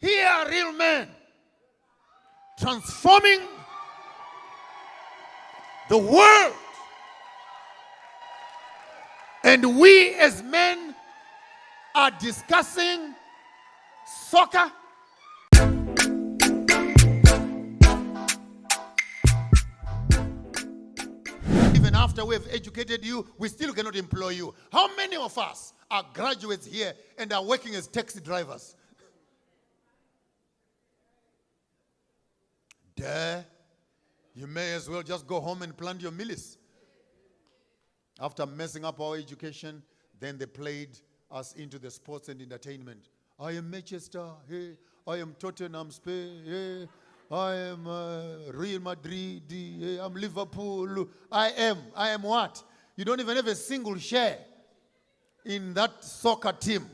Here are real men transforming the world. And we as men are discussing soccer. Even after we have educated you, we still cannot employ you. How many of us are graduates here and are working as taxi drivers? There, you may as well just go home and plant your millies. After messing up our education, then they played us into the sports and entertainment. I am Manchester, hey. I am Tottenham, Spain, hey. I am Real Madrid, hey. I'm Liverpool. I am what? You don't even have a single share in that soccer team.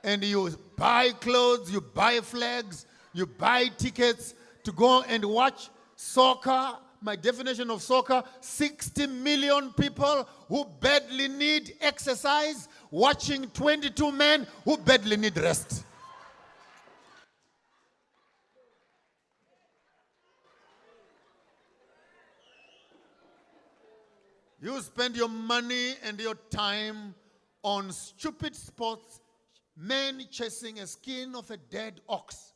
And you buy clothes, you buy flags, you buy tickets to go and watch soccer. My definition of soccer, 60 million people who badly need exercise, watching 22 men who badly need rest. You spend your money and your time on stupid sports, men chasing a skin of a dead ox.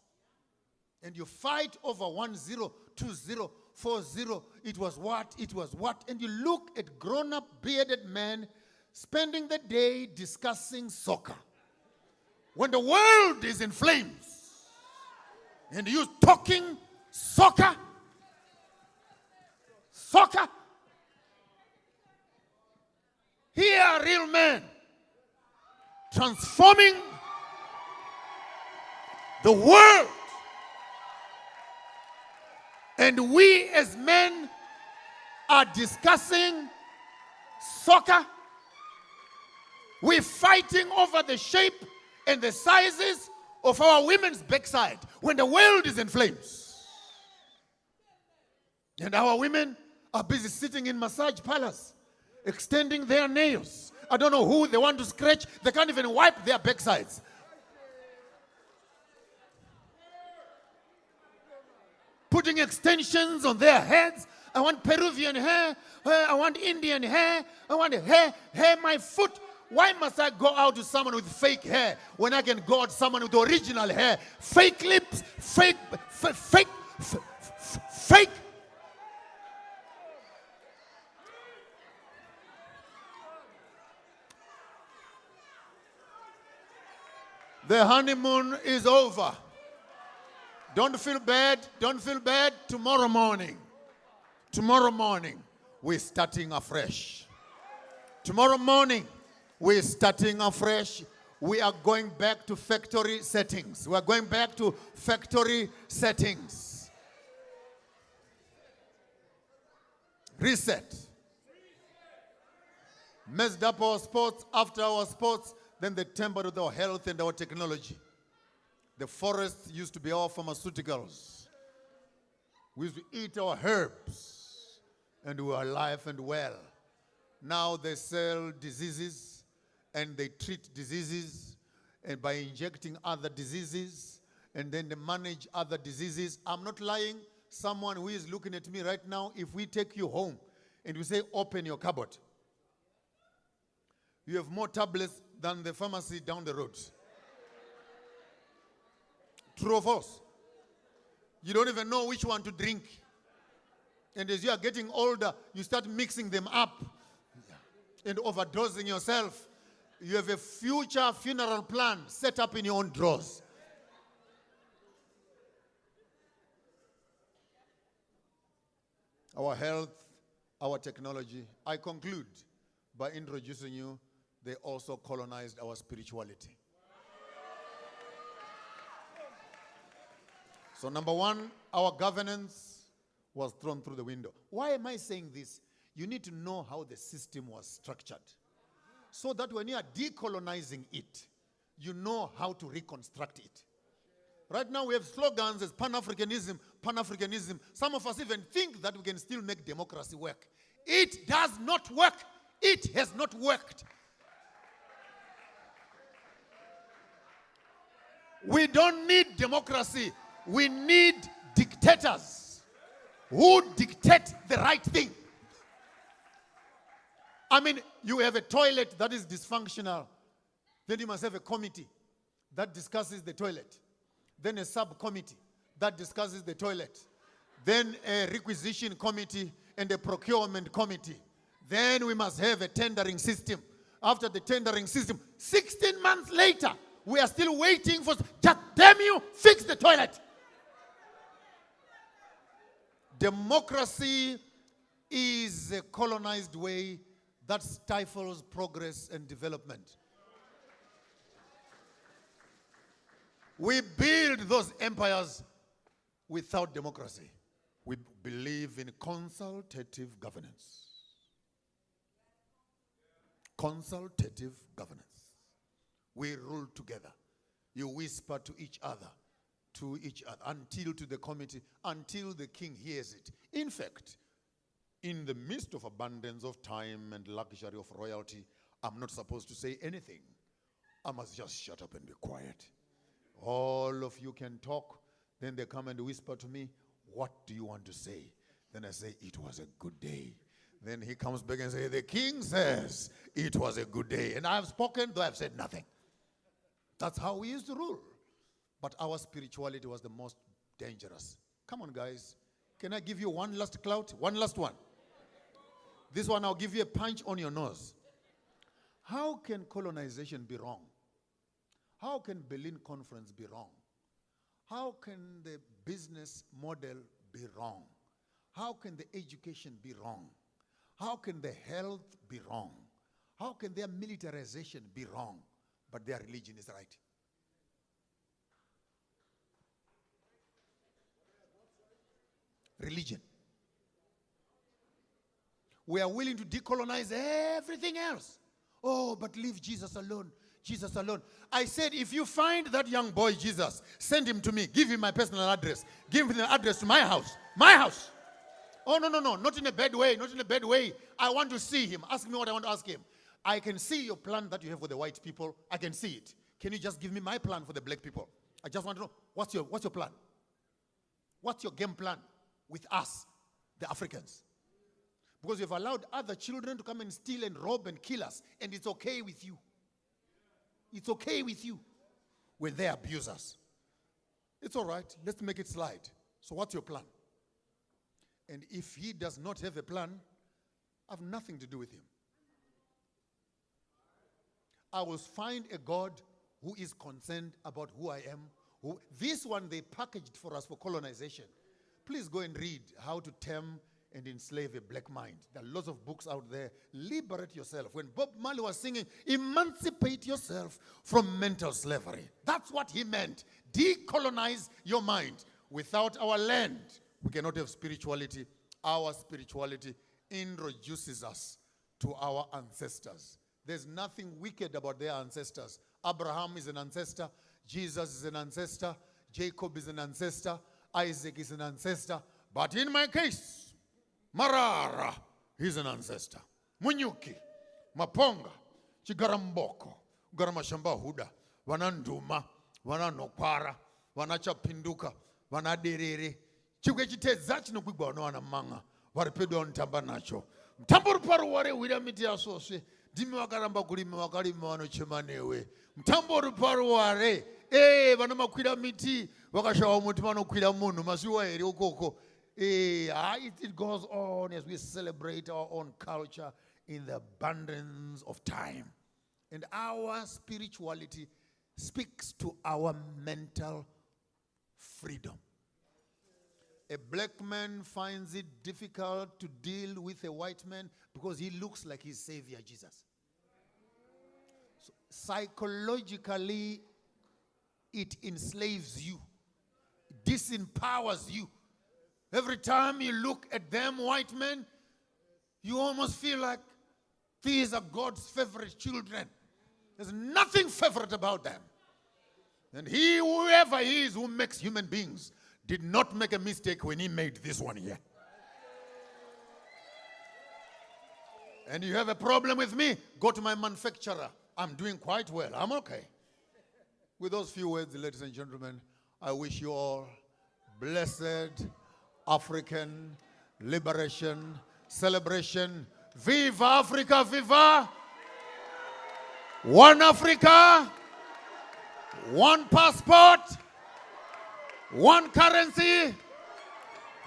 And you fight over 1-0, 2-0, 4-0, it was what, and you look at grown-up bearded men spending the day discussing soccer. When the world is in flames, and you talking soccer, here are real men transforming the world. And we as men are discussing soccer. We're fighting over the shape and the sizes of our women's backside when the world is in flames. And our women are busy sitting in massage parlors, extending their nails. I don't know who they want to scratch. They can't even wipe their backsides. Putting extensions on their heads. I want Peruvian hair. I want Indian hair. I want hair my foot. Why must I go out to someone with fake hair when I can go out to someone with original hair? Fake lips, fake. The honeymoon is over. Don't feel bad. Tomorrow morning, we're starting afresh. Tomorrow morning, we're starting afresh. We are going back to factory settings. Reset. Messed up our sports, after our sports, then they tempered with our health and our technology. The forests used to be our pharmaceuticals. We used to eat our herbs, and we were alive and well. Now they sell diseases, and they treat diseases, and by injecting other diseases, and then they manage other diseases. I'm not lying. Someone who is looking at me right now, if we take you home, and we say, open your cupboard, you have more tablets than the pharmacy down the road. True or false? You don't even know which one to drink. And as you are getting older, you start mixing them up and overdosing yourself. You have a future funeral plan set up in your own drawers. Our health, our technology. I conclude by introducing you, they also colonized our spirituality. So number one, our governance was thrown through the window. Why am I saying this? You need to know how the system was structured, so that when you are decolonizing it, you know how to reconstruct it. Right now we have slogans as Pan-Africanism, Pan-Africanism. Some of us even think that we can still make democracy work. It does not work. It has not worked. We don't need democracy. We need dictators who dictate the right thing. I mean, you have a toilet that is dysfunctional. Then you must have a committee that discusses the toilet. Then a subcommittee that discusses the toilet. Then a requisition committee and a procurement committee. Then we must have a tendering system. After the tendering system, 16 months later, we are still waiting for, just damn you, fix the toilet. Democracy is a colonized way that stifles progress and development. We build those empires without democracy. We believe in consultative governance. Consultative governance. We rule together. You whisper to each other, until to the committee, until the king hears it. In fact, in the midst of abundance of time and luxury of royalty, I'm not supposed to say anything. I must just shut up and be quiet. All of you can talk. Then they come and whisper to me, what do you want to say? Then I say, it was a good day. Then he comes back and says, the king says, it was a good day. And I have spoken, though I have said nothing. That's how we used to rule. But our spirituality was the most dangerous. Come on, guys. Can I give you one last clout? One last one. This one, I'll give you a punch on your nose. How can colonization be wrong? How can Berlin Conference be wrong? How can the business model be wrong? How can the education be wrong? How can the health be wrong? How can their militarization be wrong, but their religion is right? Religion. We are willing to decolonize everything else. Oh, but leave Jesus alone. Jesus alone. I said, if you find that young boy Jesus, send him to me. Give him my personal address. Give him the address to my house. My house. Oh, no. Not in a bad way. Not in a bad way. I want to see him. Ask me what I want to ask him. I can see your plan that you have for the white people. I can see it. Can you just give me my plan for the black people? I just want to know, what's your plan? What's your game plan with us, the Africans? Because you've allowed other children to come and steal and rob and kill us, and it's okay with you. It's okay with you when they abuse us. It's all right. Let's make it slide. So what's your plan? And if he does not have a plan, I have nothing to do with him. I will find a God who is concerned about who I am. This one they packaged for us for colonization. Please go and read How to Tame and Enslave a Black Mind. There are lots of books out there. Liberate yourself. When Bob Marley was singing, emancipate yourself from mental slavery. That's what he meant. Decolonize your mind. Without our land, we cannot have spirituality. Our spirituality introduces us to our ancestors. There's nothing wicked about their ancestors. Abraham is an ancestor. Jesus is an ancestor. Jacob is an ancestor. Isaac is an ancestor. But in my case, Marara, he's an ancestor. Munyuki, Maponga, Chigaramboko, Garamashamba Huda, Vananduma, Vananokwara, Vanachapinduka, Vanaderere, Chugachite Zachino Kubono and Manga, Varpedon Tambanacho. Tambur Paruare, Widamiti Associate, Dimiwakaramba Kurimakari Mano Chimanewe, Tambur Paruare, Vanamakwida Miti, Wakashaw Mutimano Kwidamunu, Masuwa Ryokoko. It goes on as we celebrate our own culture in the abundance of time. And our spirituality speaks to our mental freedom. A black man finds it difficult to deal with a white man because he looks like his savior, Jesus. So psychologically, it enslaves you, it disempowers you. Every time you look at them, white men, you almost feel like these are God's favorite children. There's nothing favorite about them. And he, whoever he is who makes human beings, did not make a mistake when he made this one here. And you have a problem with me, go to my manufacturer. I'm doing quite well. I'm okay. With those few words, ladies and gentlemen, I wish you all blessed African liberation celebration. Viva Africa, viva! One Africa, one passport, one currency,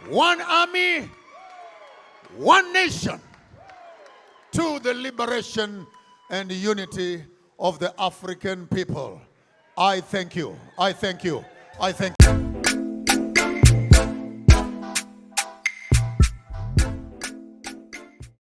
one army, one nation, to the liberation and unity of the African people. I thank you. I thank you. I thank you.